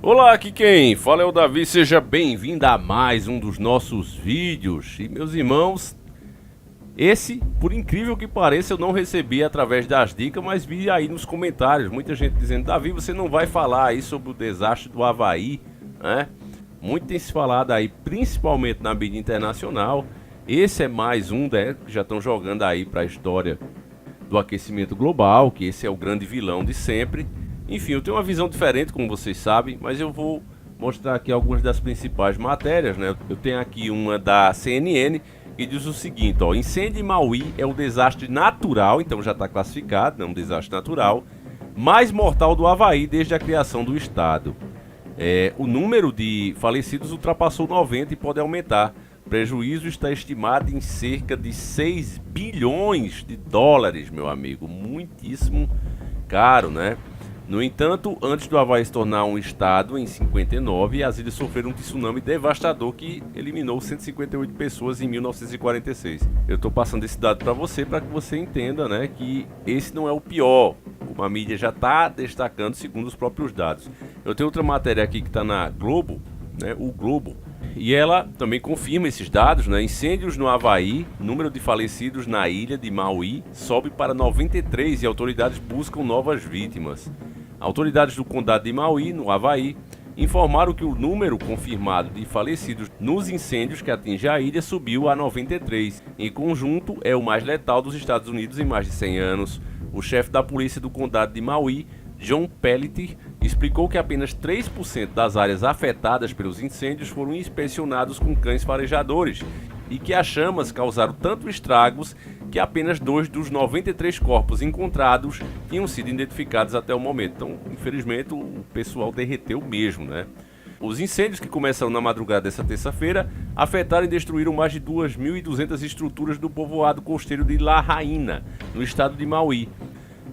Olá, aqui quem fala é o Davi, seja bem-vindo a mais um dos nossos vídeos. E meus irmãos, esse, por incrível que pareça, eu não recebi através das dicas, mas vi aí nos comentários, muita gente dizendo: Davi, você não vai falar aí sobre o desastre do Havaí, né? Muito tem se falado aí, principalmente na mídia internacional. Esse é mais um, né, que já estão jogando aí para a história do aquecimento global, que esse é o grande vilão de sempre. Enfim, eu tenho uma visão diferente, como vocês sabem, mas eu vou mostrar aqui algumas das principais matérias, né? Eu tenho aqui uma da CNN que diz o seguinte, ó: incêndio em Maui é um desastre natural, então já está classificado, é um desastre natural, mais mortal do Havaí desde a criação do estado. O número de falecidos ultrapassou 90 e pode aumentar. O prejuízo está estimado em cerca de 6 bilhões de dólares, meu amigo. Muitíssimo caro, né? No entanto, antes do Havaí se tornar um estado, em 59, as ilhas sofreram um tsunami devastador que eliminou 158 pessoas em 1946. Eu estou passando esse dado para que você entenda, né, que esse não é o pior, como a mídia já está destacando segundo os próprios dados. Eu tenho outra matéria aqui que está na Globo, né, o Globo, e ela também confirma esses dados, né? Incêndios no Havaí, número de falecidos na ilha de Maui sobe para 93 e autoridades buscam novas vítimas. Autoridades do condado de Maui, no Havaí, informaram que o número confirmado de falecidos nos incêndios que atinge a ilha subiu a 93. Em conjunto, é o mais letal dos Estados Unidos em mais de 100 anos. O chefe da polícia do condado de Maui, John Pelletier, explicou que apenas 3% das áreas afetadas pelos incêndios foram inspecionados com cães farejadores e que as chamas causaram tanto estragos que apenas 2 dos 93 corpos encontrados tinham sido identificados até o momento. Então, infelizmente, o pessoal derreteu mesmo, né? Os incêndios, que começaram na madrugada dessa terça-feira, afetaram e destruíram mais de 2.200 estruturas do povoado costeiro de Lahaina, no estado de Maui.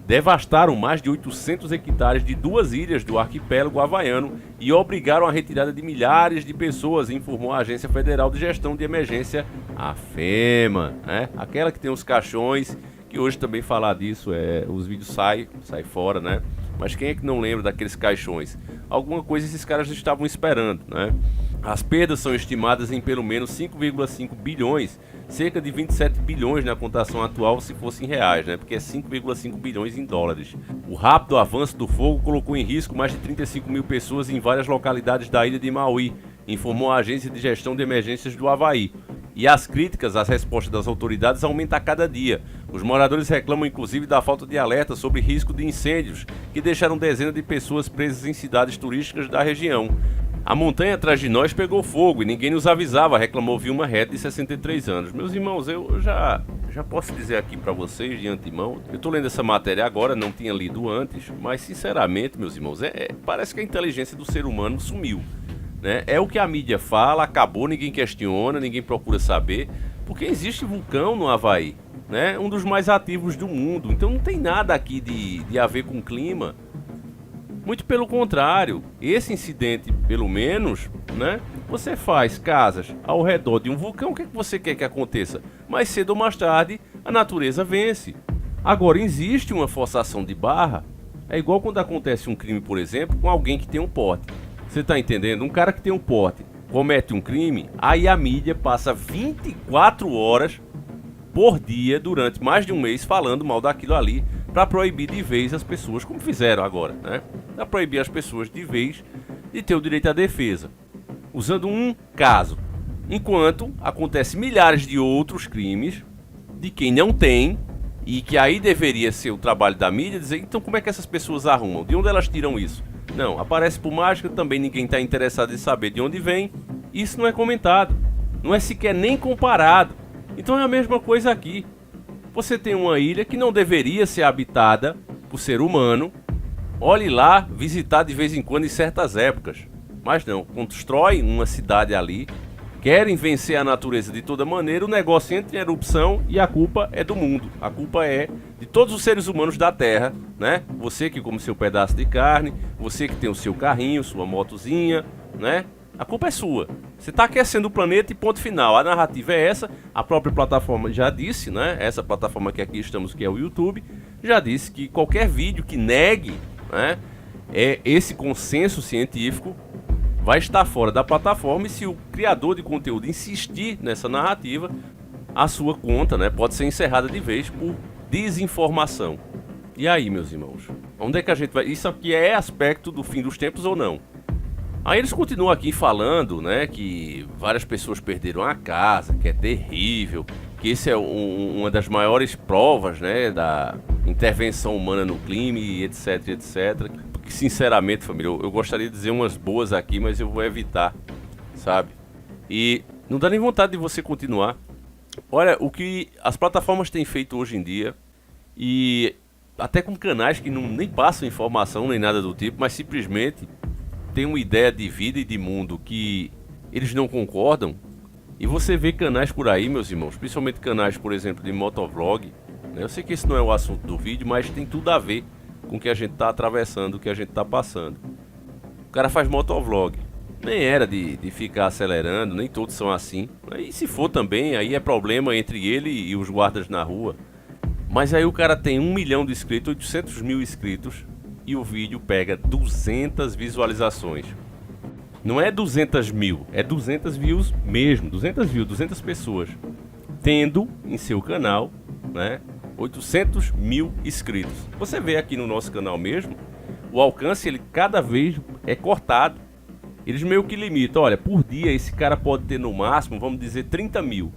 Devastaram mais de 800 hectares de 2 ilhas do arquipélago havaiano e obrigaram a retirada de milhares de pessoas, informou a Agência Federal de Gestão de Emergência, a FEMA, né? Aquela que tem os caixões, que hoje também falar disso, os vídeos saem fora, né? Mas quem é que não lembra daqueles caixões? Alguma coisa esses caras estavam esperando, né? As perdas são estimadas em pelo menos 5,5 bilhões, cerca de 27 bilhões na cotação atual se fosse em reais, né? Porque é 5,5 bilhões em dólares. O rápido avanço do fogo colocou em risco mais de 35 mil pessoas em várias localidades da ilha de Maui, informou a Agência de Gestão de Emergências do Havaí. E as críticas às respostas das autoridades aumentam a cada dia. Os moradores reclamam inclusive da falta de alerta sobre risco de incêndios, que deixaram dezenas de pessoas presas em cidades turísticas da região. A montanha atrás de nós pegou fogo e ninguém nos avisava, reclamou Vilma Red, de 63 anos. Meus irmãos, eu já posso dizer aqui para vocês de antemão, eu estou lendo essa matéria agora, não tinha lido antes, mas sinceramente, meus irmãos, parece que a inteligência do ser humano sumiu, né? É o que a mídia fala, acabou, ninguém questiona, ninguém procura saber, porque existe vulcão no Havaí, né? Um dos mais ativos do mundo, então não tem nada aqui de a ver com clima. Muito pelo contrário, esse incidente, pelo menos, né? Você faz casas ao redor de um vulcão, o que é que você quer que aconteça? Mais cedo ou mais tarde, a natureza vence. Agora, existe uma forçação de barra, é igual quando acontece um crime, por exemplo, com alguém que tem um porte. Você tá entendendo? Um cara que tem um porte comete um crime, aí a mídia passa 24 horas por dia, durante mais de um mês, falando mal daquilo ali, para proibir de vez as pessoas, como fizeram agora, né? Para proibir as pessoas de vez de ter o direito à defesa, usando um caso, enquanto acontece milhares de outros crimes de quem não tem, e que aí deveria ser o trabalho da mídia dizer: então como é que essas pessoas arrumam? De onde elas tiram isso? Não, aparece por mágica, também ninguém está interessado em saber de onde vem, isso não é comentado, não é sequer nem comparado. Então é a mesma coisa aqui. Você tem uma ilha que não deveria ser habitada por ser humano. Olhe lá, visitar de vez em quando em certas épocas. Mas não, constrói uma cidade ali, querem vencer a natureza de toda maneira, o negócio entra em erupção e a culpa é do mundo. A culpa é de todos os seres humanos da Terra, né? Você que come seu pedaço de carne, você que tem o seu carrinho, sua motozinha, né? A culpa é sua. Você está aquecendo o planeta e ponto final. A narrativa é essa. A própria plataforma já disse, né? Essa plataforma que aqui estamos, que é o YouTube, já disse que qualquer vídeo que negue, né, esse consenso científico vai estar fora da plataforma, e se o criador de conteúdo insistir nessa narrativa, a sua conta, né, pode ser encerrada de vez por desinformação. E aí, meus irmãos, onde é que a gente vai? Isso aqui é aspecto do fim dos tempos ou não? Aí eles continuam aqui falando, né, que várias pessoas perderam a casa, que é terrível, que esse é uma das maiores provas, né, da intervenção humana no clima, e etc, etc. Porque, sinceramente, família, eu gostaria de dizer umas boas aqui, mas eu vou evitar, sabe? E não dá nem vontade de você continuar. Olha, o que as plataformas têm feito hoje em dia, e até com canais que nem passam informação nem nada do tipo, mas simplesmente tem uma ideia de vida e de mundo que eles não concordam. E você vê canais por aí, meus irmãos, principalmente canais, por exemplo, de motovlog, né? Eu sei que esse não é o assunto do vídeo, mas tem tudo a ver com o que a gente está atravessando, o que a gente está passando. O cara faz motovlog, nem era de ficar acelerando, nem todos são assim. E se for também, aí é problema entre ele e os guardas na rua. Mas aí o cara tem 1 milhão de inscritos, 800 mil inscritos, e o vídeo pega 200 visualizações. Não é 200 mil, é 200 views mesmo, 200 views, 200 pessoas, tendo em seu canal, né, 800 mil inscritos. Você vê aqui no nosso canal mesmo, o alcance, ele cada vez é cortado. Eles meio que limitam, olha, por dia esse cara pode ter no máximo, vamos dizer, 30 mil.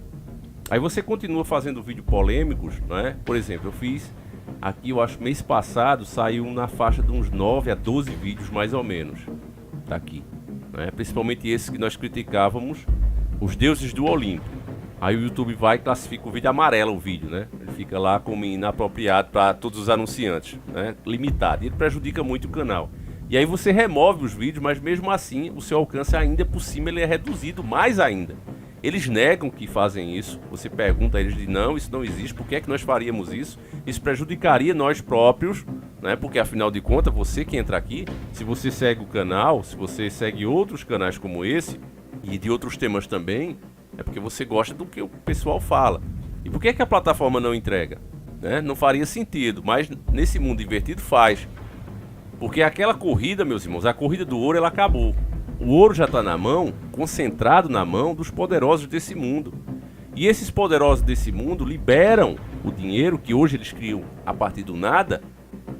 Aí você continua fazendo vídeos polêmicos, né? Por exemplo, eu fiz aqui, eu acho, mês passado, saiu na faixa de uns 9 a 12 vídeos mais ou menos. Tá aqui, né? Principalmente esses que nós criticávamos, os deuses do Olimpo. Aí o YouTube vai e classifica o vídeo amarelo, o vídeo, né? Ele fica lá como inapropriado para todos os anunciantes, né? Limitado. E ele prejudica muito o canal. E aí você remove os vídeos, mas mesmo assim o seu alcance ainda por cima ele é reduzido mais ainda. Eles negam que fazem isso. Você pergunta a eles de não, isso não existe, por que é que nós faríamos isso? Isso prejudicaria nós próprios, né? Porque afinal de contas, você que entra aqui, se você segue o canal, se você segue outros canais como esse e de outros temas também, é porque você gosta do que o pessoal fala. E por que é que a plataforma não entrega? Né? Não faria sentido, mas nesse mundo invertido faz. Porque aquela corrida, meus irmãos, a corrida do ouro, ela acabou. O ouro já está na mão, concentrado na mão dos poderosos desse mundo. E esses poderosos desse mundo liberam o dinheiro que hoje eles criam a partir do nada,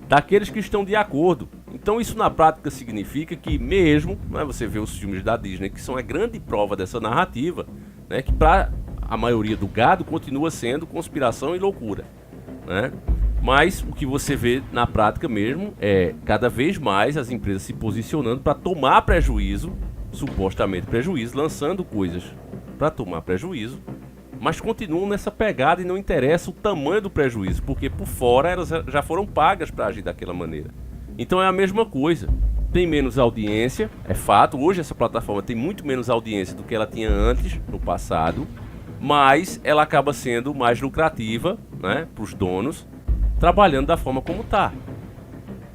daqueles que estão de acordo. Então isso na prática significa que mesmo, né, você vê os filmes da Disney, que são a grande prova dessa narrativa, né, que para a maioria do gado continua sendo conspiração e loucura, né? Mas o que você vê na prática mesmo é cada vez mais as empresas se posicionando para tomar prejuízo, supostamente prejuízo, lançando coisas para tomar prejuízo, mas continuam nessa pegada e não interessa o tamanho do prejuízo, porque por fora elas já foram pagas para agir daquela maneira. Então é a mesma coisa, tem menos audiência, é fato, hoje essa plataforma tem muito menos audiência do que ela tinha antes, no passado, mas ela acaba sendo mais lucrativa, né, para os donos, trabalhando da forma como está.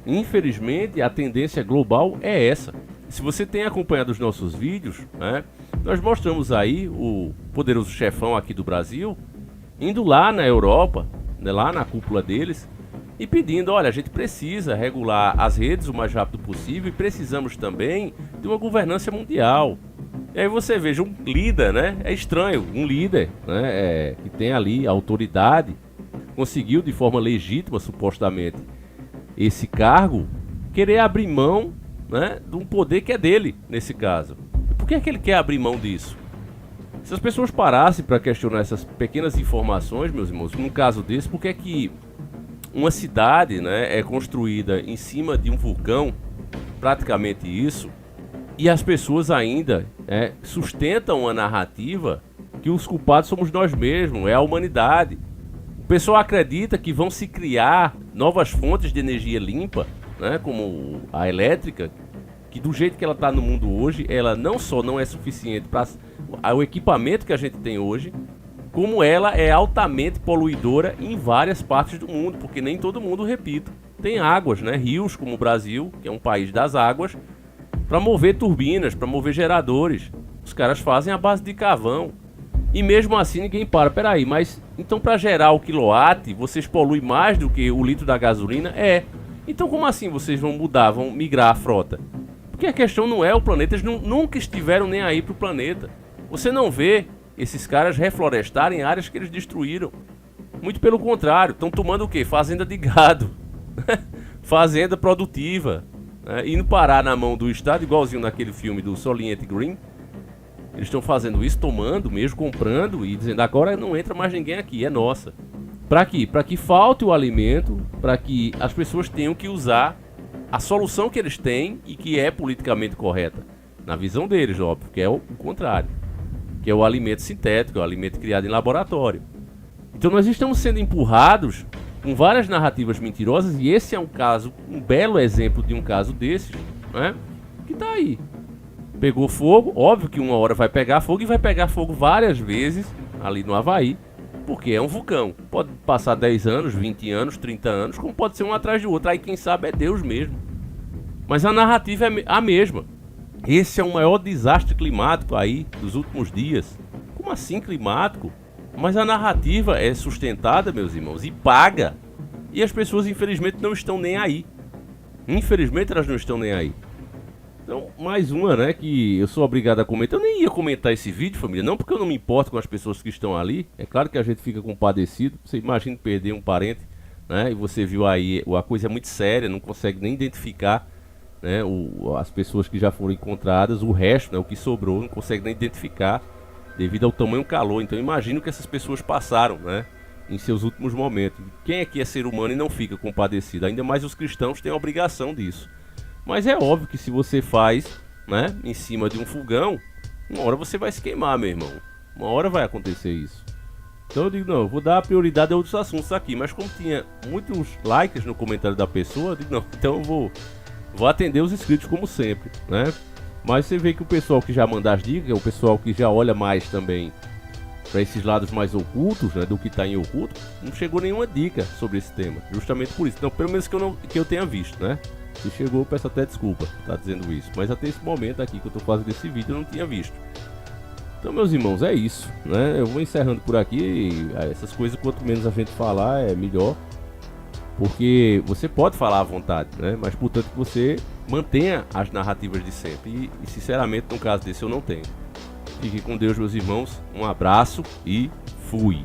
Infelizmente, a tendência global é essa. Se você tem acompanhado os nossos vídeos, né, nós mostramos aí o poderoso chefão aqui do Brasil, indo lá na Europa, né, lá na cúpula deles, e pedindo, olha, a gente precisa regular as redes o mais rápido possível e precisamos também de uma governança mundial. E aí você veja um líder, né, é estranho, um líder, né, que tem ali a autoridade, conseguiu de forma legítima, supostamente, esse cargo, querer abrir mão, né, de um poder que é dele, nesse caso. Por que é que ele quer abrir mão disso? Se as pessoas parassem para questionar essas pequenas informações, meus irmãos, num caso desse, por que é que uma cidade, né, é construída em cima de um vulcão, praticamente isso, e as pessoas ainda sustentam a narrativa que os culpados somos nós mesmos, é a humanidade. O pessoal acredita que vão se criar novas fontes de energia limpa, né, como a elétrica, que do jeito que ela está no mundo hoje, ela não só não é suficiente para o equipamento que a gente tem hoje, como ela é altamente poluidora em várias partes do mundo, porque nem todo mundo, repito, tem águas, né, rios como o Brasil, que é um país das águas, para mover turbinas, para mover geradores. Os caras fazem a base de carvão. E mesmo assim ninguém para. Peraí, mas então para gerar o quilowatt, vocês poluem mais do que o litro da gasolina? Então como assim vocês vão mudar, vão migrar a frota? Porque a questão não é o planeta, eles nunca estiveram nem aí pro planeta. Você não vê esses caras reflorestarem áreas que eles destruíram. Muito pelo contrário, estão tomando o quê? Fazenda de gado. Fazenda produtiva. Indo parar na mão do Estado, igualzinho naquele filme do Soylent Green. Eles estão fazendo isso, tomando mesmo, comprando e dizendo agora não entra mais ninguém aqui, é nossa. Para quê? Para que falte o alimento, para que as pessoas tenham que usar a solução que eles têm e que é politicamente correta. Na visão deles, óbvio, que é o contrário. Que é o alimento sintético, é o alimento criado em laboratório. Então nós estamos sendo empurrados com várias narrativas mentirosas e esse é um caso, um belo exemplo de um caso desses, né? Que tá aí. Pegou fogo, óbvio que uma hora vai pegar fogo e vai pegar fogo várias vezes ali no Havaí, porque é um vulcão. Pode passar 10 anos, 20 anos, 30 anos, como pode ser um atrás do outro. Aí quem sabe é Deus mesmo. Mas a narrativa é a mesma. Esse é o maior desastre climático aí dos últimos dias. Como assim climático? Mas a narrativa é sustentada, meus irmãos, e paga. E as pessoas infelizmente não estão nem aí. Infelizmente elas não estão nem aí. Então, mais uma, né, que eu sou obrigado a comentar. Eu nem ia comentar esse vídeo, família, não porque eu não me importo com as pessoas que estão ali. É claro que a gente fica compadecido. Você imagina perder um parente, né, e você viu aí, a coisa é muito séria, não consegue nem identificar, né, as pessoas que já foram encontradas. O resto, né, o que sobrou, não consegue nem identificar devido ao tamanho calor. Então, imagina o que essas pessoas passaram, né, em seus últimos momentos. Quem aqui é ser humano e não fica compadecido? Ainda mais os cristãos têm a obrigação disso. Mas é óbvio que se você faz, né, em cima de um fogão, uma hora você vai se queimar, meu irmão. Uma hora vai acontecer isso. Então eu digo, não, eu vou dar prioridade a outros assuntos aqui. Mas como tinha muitos likes no comentário da pessoa, eu digo, não, então eu vou atender os inscritos como sempre, né? Mas você vê que o pessoal que já manda as dicas, o pessoal que já olha mais também para esses lados mais ocultos, né, do que está em oculto, não chegou nenhuma dica sobre esse tema. Justamente por isso. Então, pelo menos que eu tenha visto, né? Se chegou, eu peço até desculpa por estar dizendo isso. Mas até esse momento aqui que eu estou fazendo esse vídeo, eu não tinha visto. Então, meus irmãos, é isso, né? Eu vou encerrando por aqui. E essas coisas, quanto menos a gente falar, é melhor. Porque você pode falar à vontade, né? Mas, portanto, que você mantenha as narrativas de sempre. E, sinceramente, no caso desse, eu não tenho. Fique com Deus, meus irmãos. Um abraço e fui!